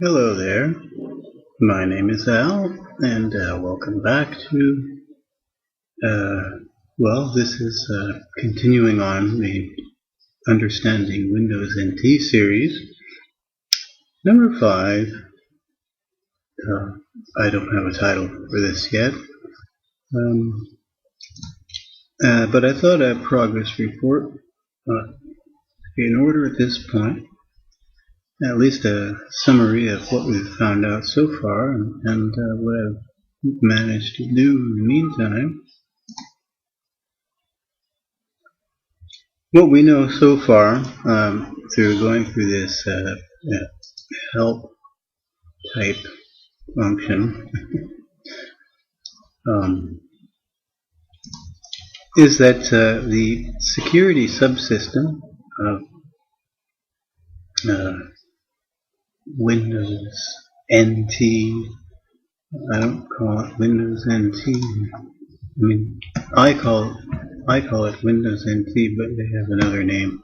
Hello there, my name is Al, and welcome back to, this is continuing on the Understanding Windows NT series. Number 5, I don't have a title for this yet, but I thought a progress report in order at this point, at least a summary of what we've found out so far and what I've managed to do in the meantime. What we know so far through going through this help type function is that the security subsystem of Windows NT, I don't call it Windows NT, I call it Windows NT, but they have another name,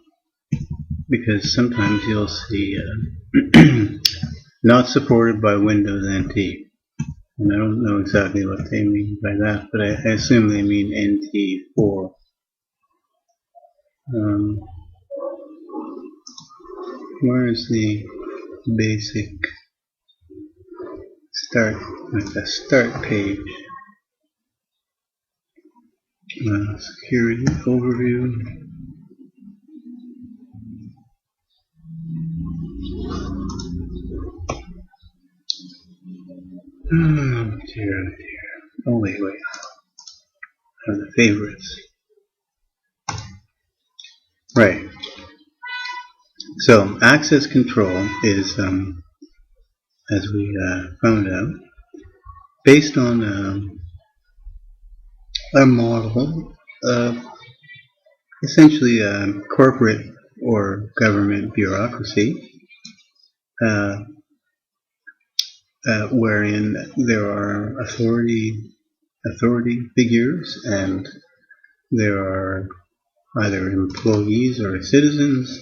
because sometimes you'll see not supported by Windows NT, and I don't know exactly what they mean by that, but I assume they mean NT4. Where's the basic start, like the start page? Security overview. Oh dear. Oh wait. The favorites. Right. So access control is, as we found out, based on a model of essentially corporate or government bureaucracy, wherein there are authority figures and there are either employees or citizens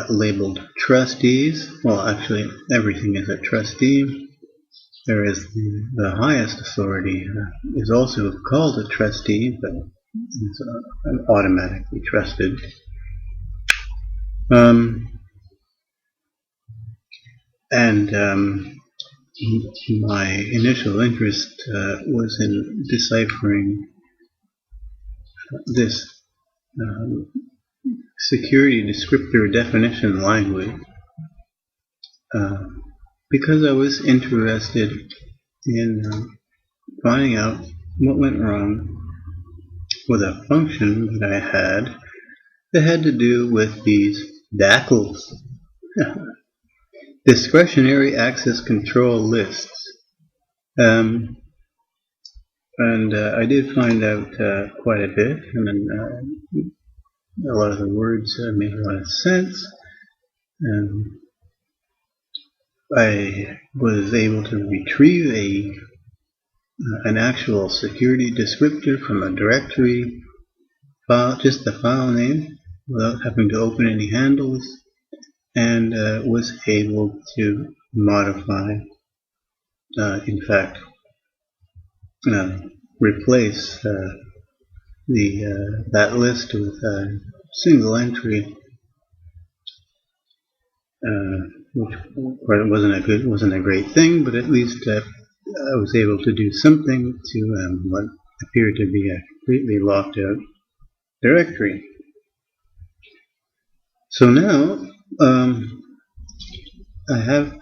labeled trustees. Well, actually, everything is a trustee. There is the highest authority is also called a trustee, but is automatically trusted. My initial interest was in deciphering this security descriptor definition language because I was interested in finding out what went wrong with a function that I had that had to do with these DACLs. Discretionary access control lists. I did find out quite a bit, and then a lot of the words made a lot of sense. I was able to retrieve an actual security descriptor from a directory file, just the file name, without having to open any handles, and was able to modify, in fact, replace that list with a single entry, which wasn't a great thing, but at least I was able to do something to what appeared to be a completely locked out directory. So now I have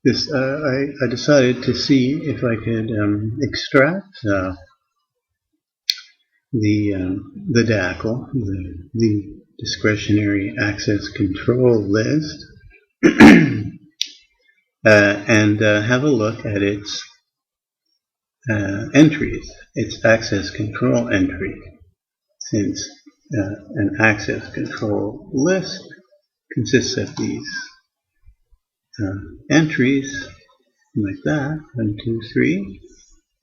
this. I decided to see if I could extract the DACL, the discretionary access control list, and have a look at its entries, its access control entry, since an access control list consists of these entries like that, 1, 2, 3.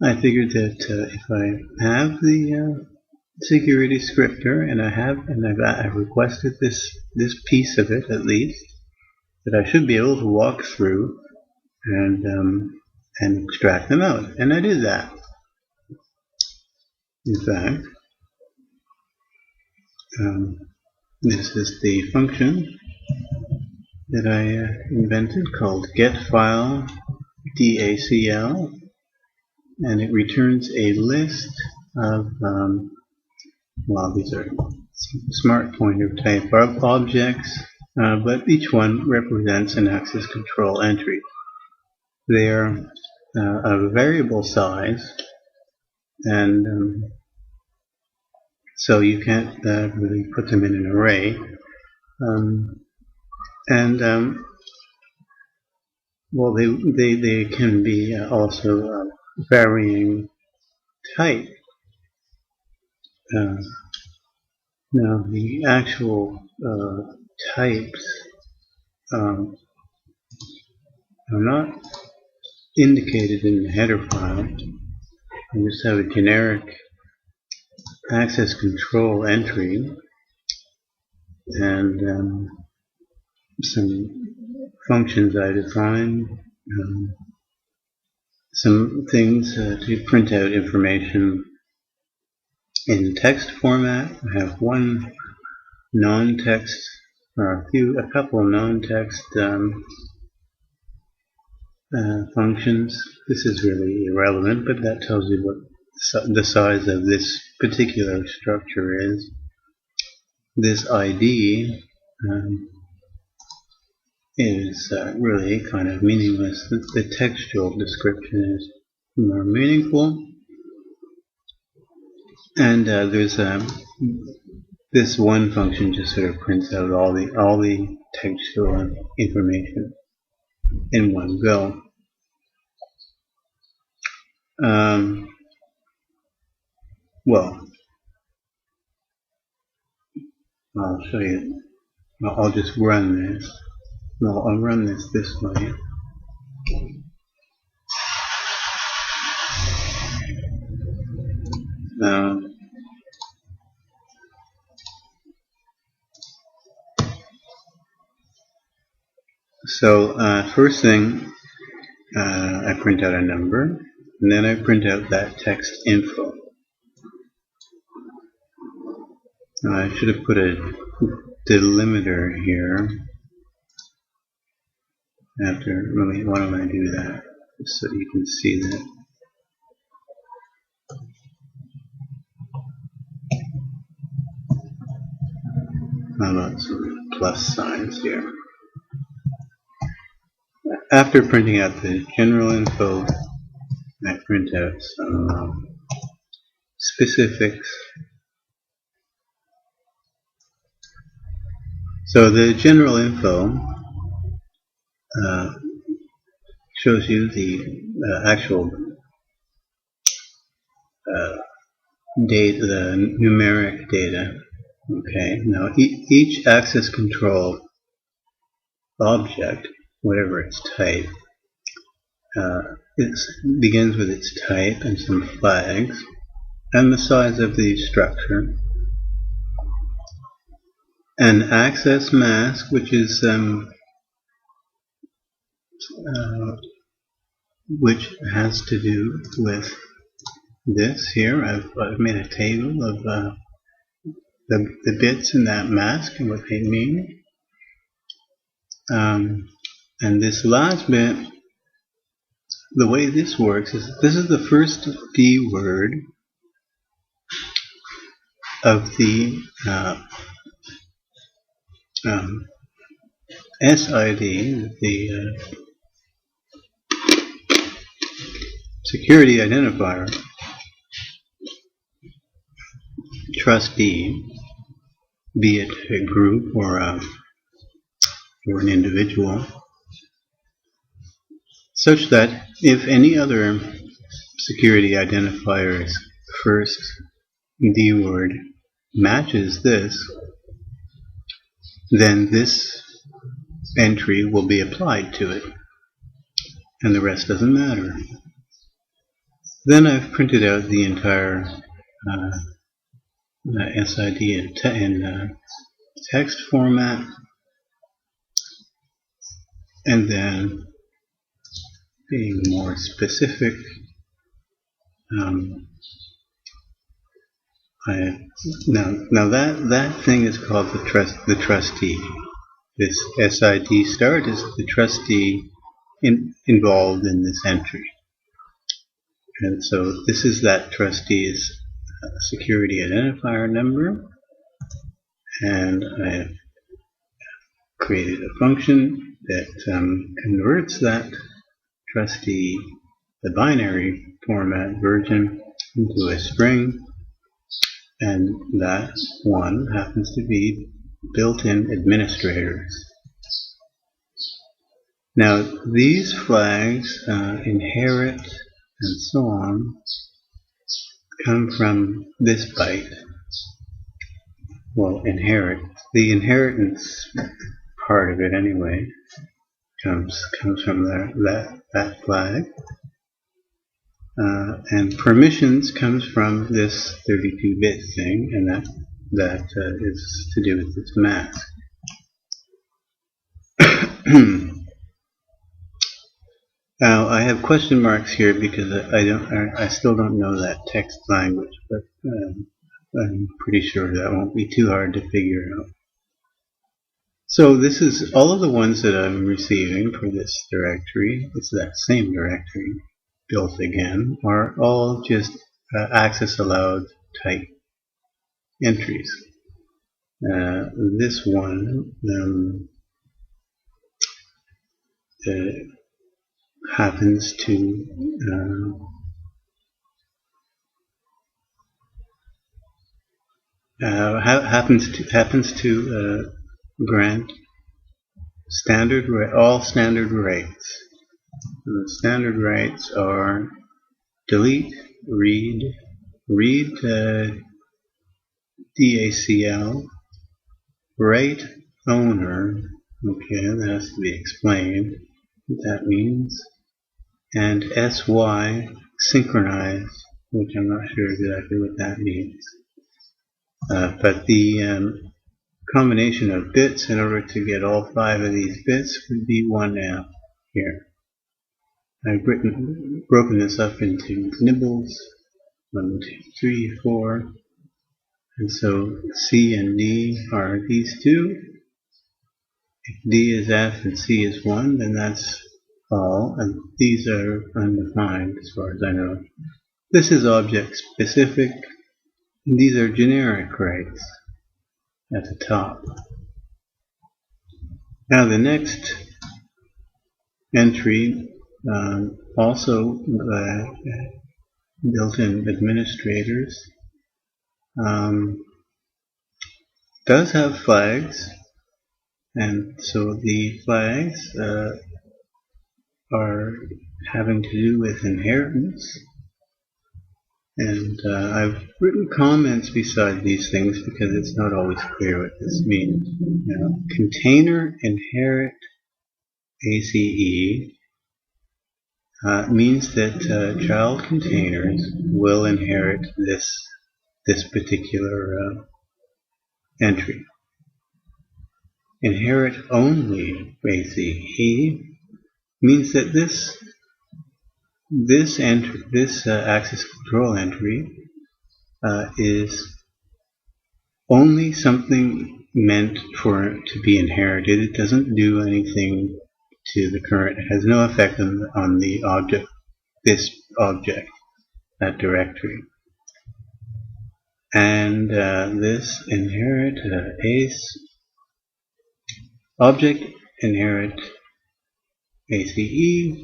I figured that if I have the security descriptor, and I've requested this piece of it at least that I should be able to walk through and extract them out, and I did that. In fact, this is the function that I invented called getFile DACL, and it returns a list of well, these are smart pointer type objects, but each one represents an access control entry. They are of variable size, and so you can't really put them in an array. Well, they can be also varying type. Now, the actual types are not indicated in the header file. I just have a generic access control entry and some functions I define, some things to print out information in text format. I have one non-text, or a couple of non-text functions. This is really irrelevant, but that tells you what the size of this particular structure is. This ID is really kind of meaningless. The textual description is more meaningful. And there's this one function just sort of prints out all the textual information in one go. Well, I'll show you. I'll just run this. No, I'll run this way. So first thing, I print out a number, and then I print out that text info. I should have put a delimiter here. Why don't I do that, just so you can see that. How about some plus signs here? After printing out the general info, I print out some specifics. So the general info shows you the actual data, the numeric data. Okay, now each access control object, whatever its type, it begins with its type and some flags and the size of the structure. An access mask, which is which has to do with this here. I've made a table of the bits in that mask and what they mean. And this last bit, the way this works is this is the first D word of the SID, the security identifier, trustee, be it a group or an individual, such that if any other security identifier's first D word matches this, then this entry will be applied to it, and the rest doesn't matter. Then I've printed out the entire SID in text format, and then being more specific, now that thing is called the trustee. This SID start is the trustee involved in this entry. And so this is that trustee's security identifier number, and I have created a function that converts that trustee, the binary format version, into a string, and that one happens to be built-in administrators. Now these flags, inherit and so on, come from this byte. Well, the inheritance part of it anyway comes from that flag, and permissions comes from this 32-bit thing, and that is to do with this mask. Now I have question marks here because I still don't know that text language, but I'm pretty sure that won't be too hard to figure out. So this is all of the ones that I'm receiving for this directory. It's that same directory built again, are all just access allowed type entries. This one happens to grant all standard rights. And the standard rights are delete, read DACL, write owner. Okay, that has to be explained what that means. And SY, synchronize, which I'm not sure exactly what that means. But the combination of bits in order to get all 5 of these bits would be 1F here. I've broken this up into nibbles, 1, 2, 3, 4. And so C and D are these two. If D is F and C is 1, then that's all, and these are undefined as far as I know. This is object specific, and these are generic rights at the top. Now the next entry, also built-in administrators, does have flags, and so the flags are having to do with inheritance. And I've written comments beside these things because it's not always clear what this means. Container inherit ACE means that child containers will inherit this particular entry. Inherit only ACE means that this access control entry is only something meant for it to be inherited. It doesn't do anything to the current. It has no effect on the object, this object, that directory. And this inherit ACE object inherit ACE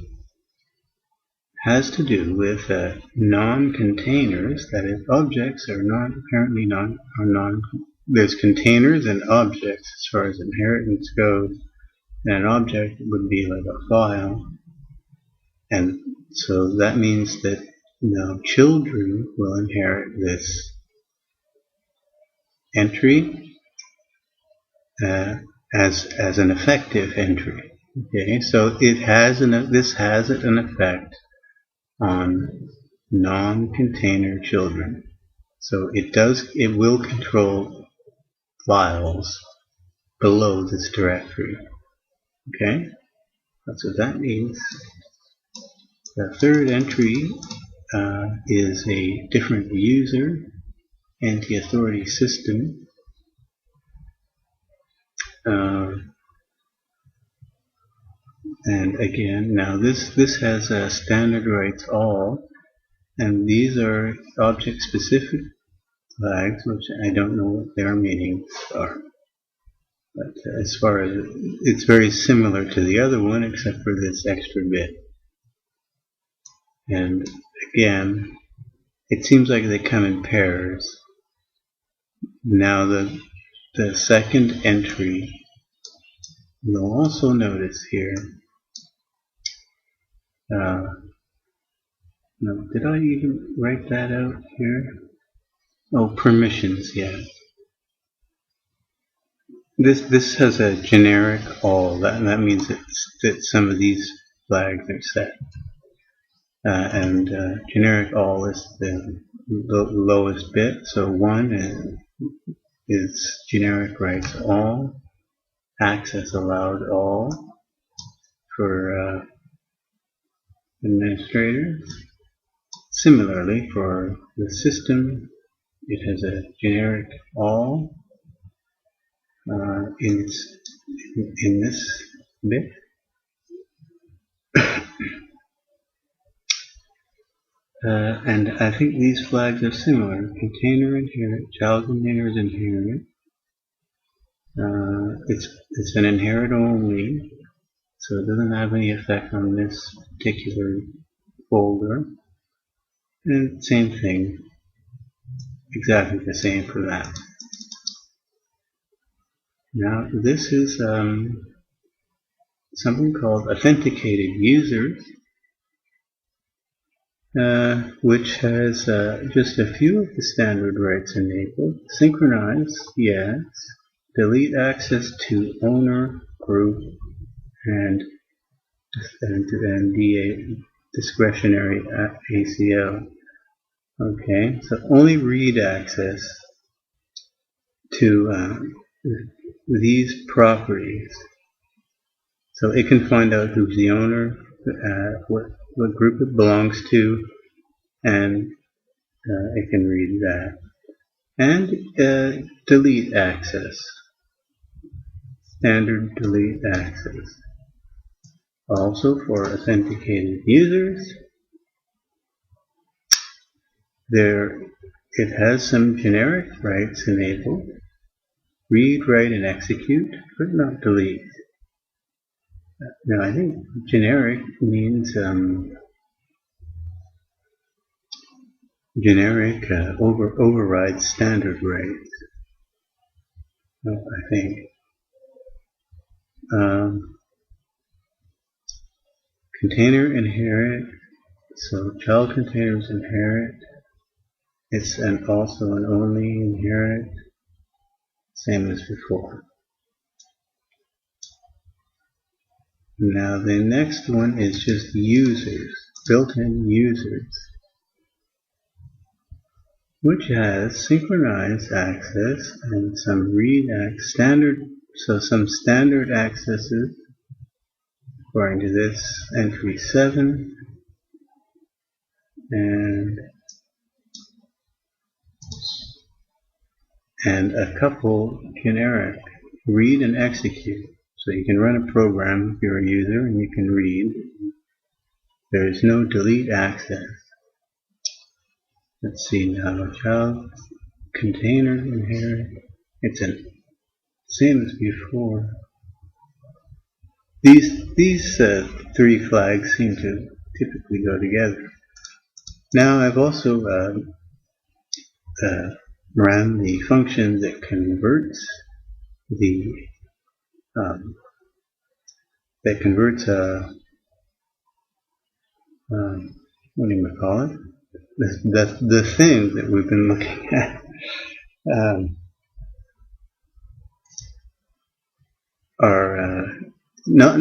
has to do with non-containers, that is, objects are not apparently there's containers and objects as far as inheritance goes, and an object would be like a file, and so that means that now children will inherit this entry as an effective entry. Okay, so this has an effect on non-container children. So it will control files below this directory. Okay, that's what that means. The third entry is a different user, anti-authority system. And again, now this has standard rights all, and these are object-specific flags, which I don't know what their meanings are. But as far as it's very similar to the other one, except for this extra bit. And again, it seems like they come in pairs. Now the second entry, you'll also notice here. No, did I even write that out here? Oh, permissions, yeah. This has a generic all. That means that some of these flags are set. And generic all is the lowest bit. So 1 is generic rights all, access allowed all for administrators. Similarly, for the system, it has a generic all in this bit. And I think these flags are similar. Container inherit, child containers inherit. It's an inherit only, so it doesn't have any effect on this particular folder. And same thing, exactly the same for that. Now this is something called authenticated users, which has just a few of the standard rights enabled. Synchronize, yes. Delete access to owner, group, and discretionary ACL. Okay, so only read access to these properties. So it can find out who's the owner, what group it belongs to, and it can read that. And delete access. Standard delete access. Also for authenticated users, it has some generic rights enabled. Read, write, and execute, but not delete. Now I think generic means generic overrides standard rights. I think. Container inherit, so child containers inherit. It's also an only inherit, same as before. Now the next one is just users, built-in users, which has synchronized access and some read standard, so some standard accesses according to this entry 7, and a couple generic read and execute. So you can run a program if you're a user and you can read. There is no delete access. Let's see now, child container inherit. It's the same as before. These 3 flags seem to typically go together. Now I've also ran the function that converts what do you call it? The thing that we've been looking at. Are not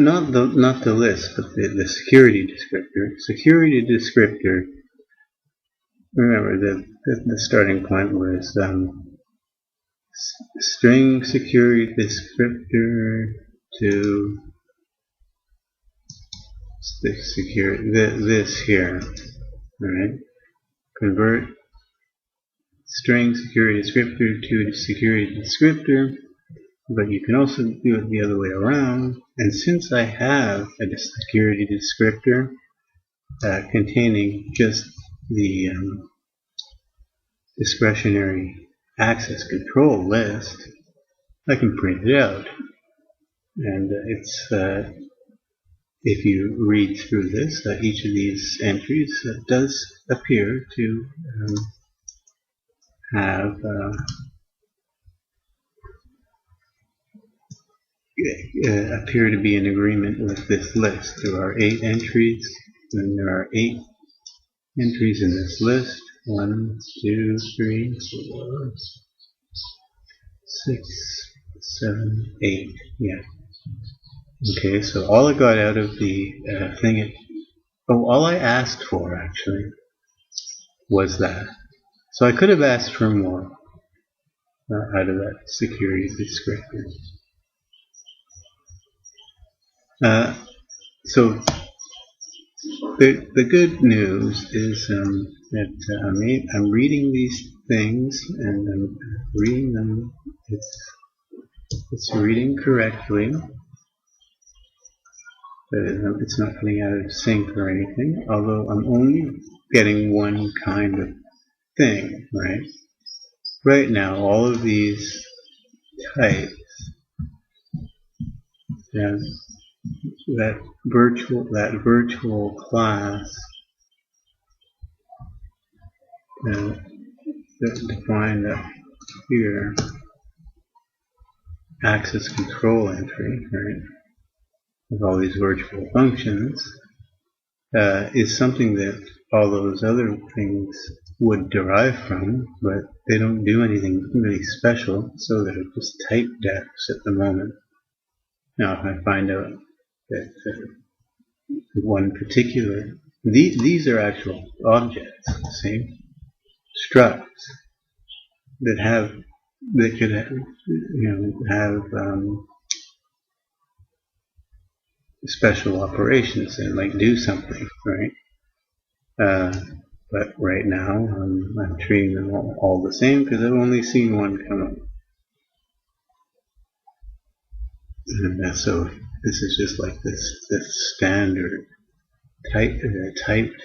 the list, but the security descriptor. Security descriptor remember the starting point was string security descriptor to this here. Alright. Convert string security descriptor to security descriptor, but you can also do it the other way around. And since I have a security descriptor containing just the discretionary access control list, I can print it out. And it's if you read through this, each of these entries does appear to have appear to be in agreement with this list. There are 8 entries, and there are 8 entries in this list. 1, 2, 3, 4, 6, 7, 8. Yeah. Okay, so all I got out of the thing, all I asked for actually was that. So I could have asked for more out of that security descriptor. So the good news is that I'm reading these things and I'm reading them. It's reading correctly. It's not getting out of sync or anything, although I'm only getting one kind of thing, right? Right now, all of these types, that virtual class that defined up here, access control entry, right? With all these virtual functions, is something that all those other things would derive from, but they don't do anything really special, so they're just type defs at the moment. Now, if I find out that one particular, these are actual objects, see, structs that could have special operations and like do something, right? But right now I'm treating them all the same because I've only seen one come up. And so this is just like this standard typed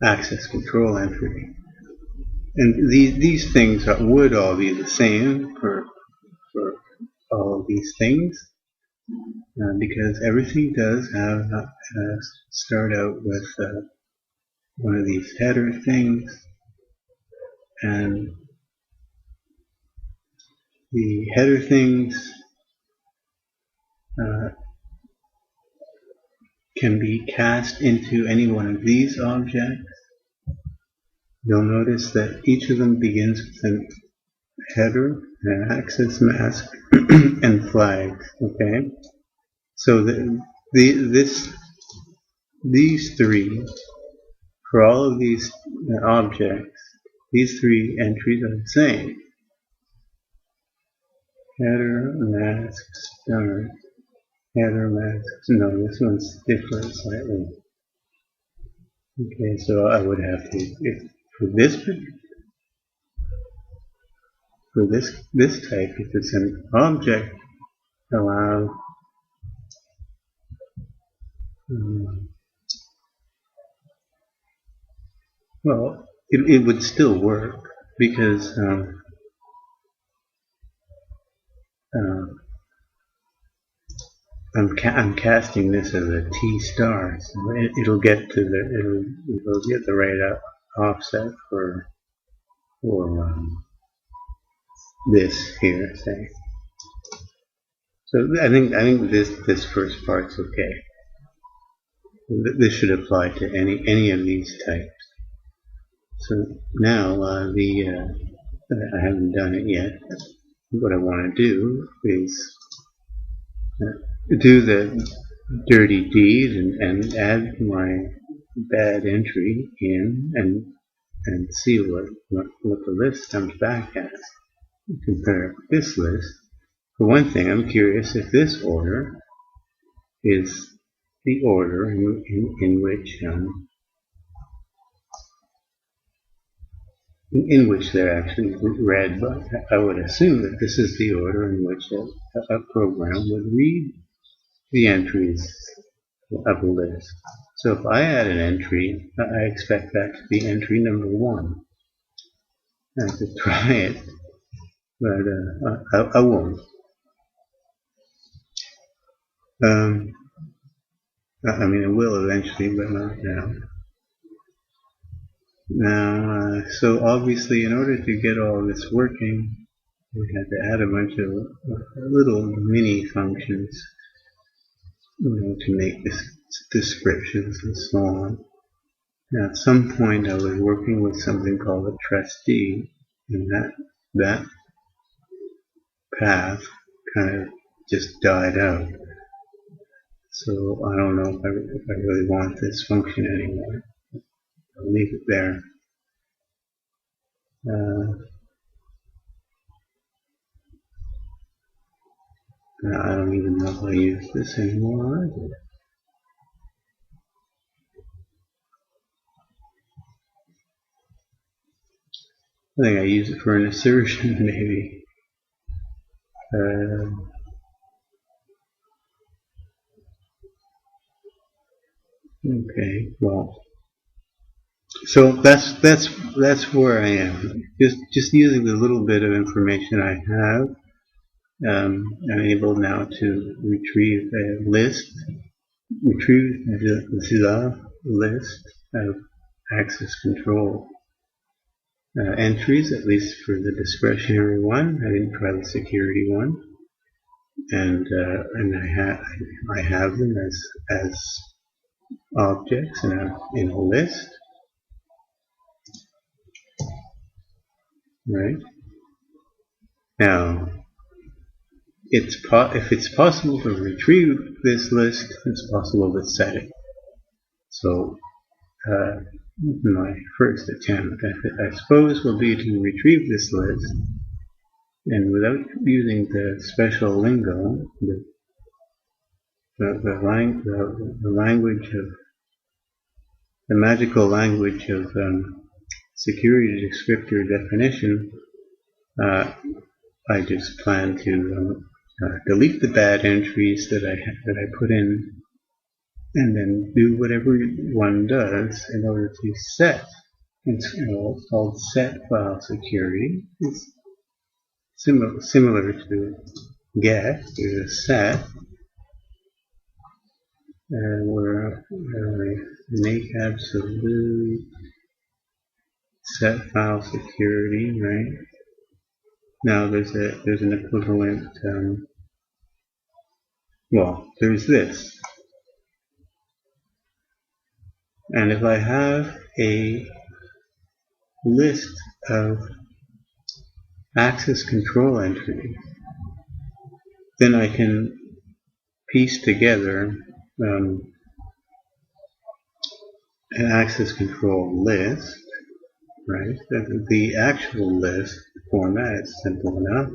access control entry. And these things would all be the same for all of these things, because everything does have start out with one of these header things, and the header things can be cast into any one of these objects. You'll notice that each of them begins with a header, an access mask, and flags. Okay, so these three, for all of these objects, these 3 entries are the same. Header, mask, start. Header, mask. No, this one's different slightly. Okay, so I would have to, for this type, if it's an object, allow well, it would still work because I'm casting this as a T star, so it'll get to it'll get the right offset for this here, say. So I think this first part's okay. This should apply to any of these types. So now I haven't done it yet. What I want to do is do the dirty deed and add my bad entry in and see what the list comes back as. Compare this list. For one thing, I'm curious if this order is the order in which they're actually read, but I would assume that this is the order in which a program would read the entries of a list. So if I add an entry, I expect that to be entry number 1. I could try it, but I won't. I mean, I will eventually, but not now. Now, so obviously, in order to get all this working, we had to add a bunch of little mini functions, to make descriptions and so on. Now, at some point, I was working with something called a trustee, and that path kind of just died out. So I don't know if I really want this function anymore. I'll leave it there. I don't even know if I use this anymore either. I think I use it for an assertion, maybe. Okay, well, so that's where I am. Just using the little bit of information I have, I'm able now to retrieve a list, retrieve the list of access control entries, at least for the discretionary one. I didn't try the security one, and I have them as objects in a list, right? Now, if it's possible to retrieve this list, it's possible to set it. So my first attempt, I suppose, will be to retrieve this list, and without using the special lingo, the language of the magical language of security descriptor definition, I just plan to delete the bad entries that I put in, and then do whatever one does in order to set. It's called set file security. It's similar to get. There's a set, where make absolute set file security, right? Now there's an equivalent. Well, there's this. And if I have a list of access control entries, then I can piece together an access control list, right? The actual list format is simple enough.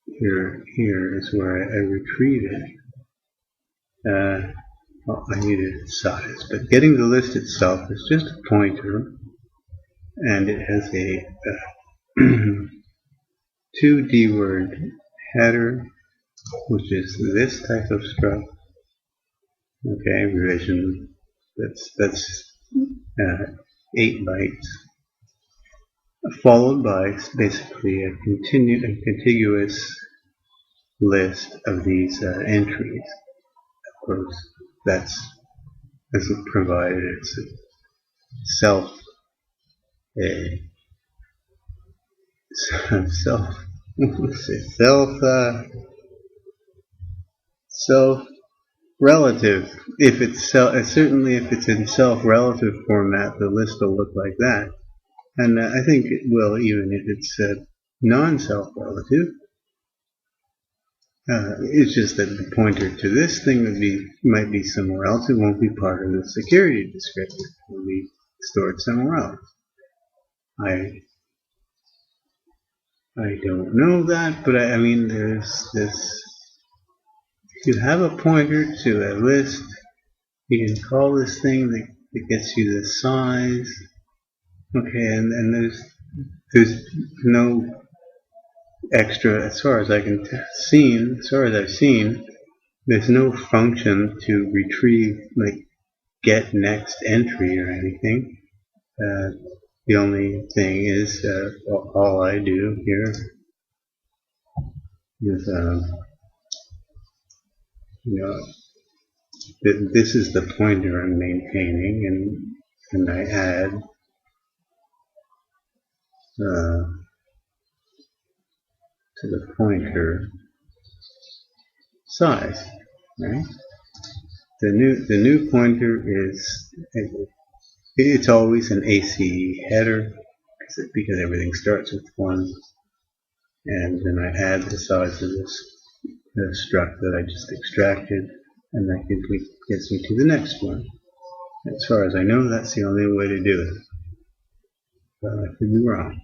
Here is where I retrieve it. Well, I needed size, but getting the list itself is just a pointer, and it has a 2D word header, which is this type of struct. Okay, revision. That's 8 bytes, followed by basically a contiguous list of these entries. Of course, that isn't provided. It's self relative. If it's certainly if it's in self-relative format, the list will look like that, and I think it will even if it's non-self-relative. It's just that the pointer to this thing might be somewhere else. It won't be part of the security descriptor. It will be stored somewhere else. I don't know that, but I mean, there's this. If you have a pointer to a list, you can call this thing that gets you the size. Okay, and there's no extra, as far as I've seen, there's no function to retrieve, like, get next entry or anything. The only thing is, all I do here is, this is the pointer I'm maintaining, and I add to the pointer size, right? The new pointer it's always an ACE header because everything starts with 1, and then I add the size of the struct that I just extracted, and that gets me to the next one. As far as I know, that's the only way to do it. But I could be wrong.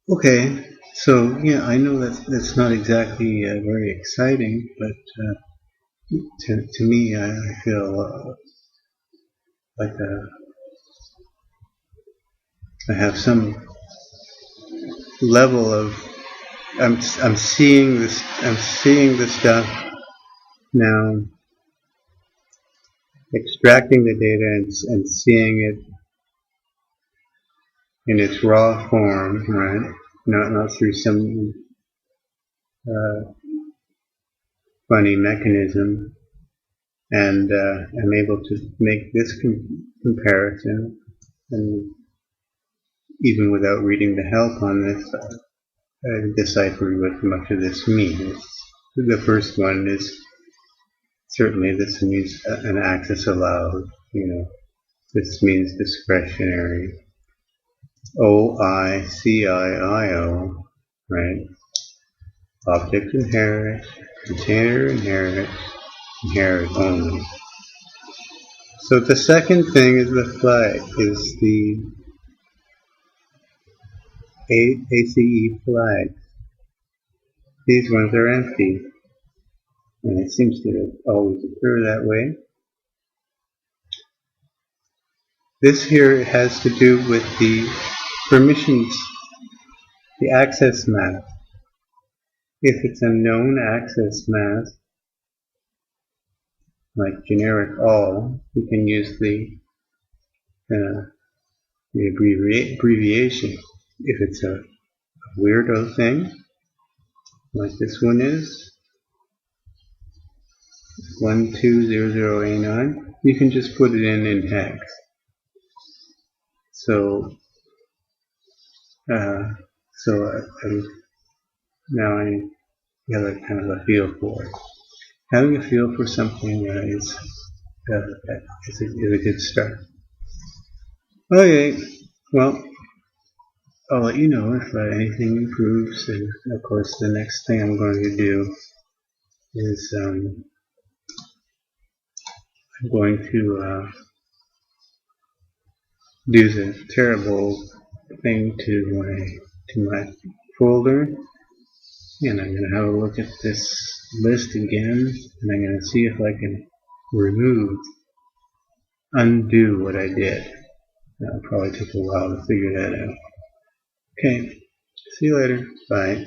Okay, so yeah, I know that's not exactly very exciting, but to me, I feel like I have some level of I'm seeing this. I'm seeing the stuff now, extracting the data and seeing it in its raw form, right? Not through some funny mechanism, and I'm able to make this comparison, and even without reading the help on this, I deciphered what much of this means. The first one is certainly this means an access allowed. This means discretionary. OICIIO, right? Object inherit, container inherit, inherit only. So the second thing is the flag, is the ACE flags. These ones are empty, and it seems to always occur that way. This here has to do with the permissions, the access mask. If it's a known access mask, like generic all, we can use the abbreviation. If it's a weirdo thing, like this one is, 1200A9, you can just put it in hex. So now I have a kind of a feel for it. Having a feel for something is a good start. Okay, well, I'll let you know if anything improves, and of course the next thing I'm going to do is I'm going to do the terrible thing to my folder, and I'm going to have a look at this list again, and I'm going to see if I can undo what I did. That'll probably take a while to figure that out. Okay, see you later. Bye.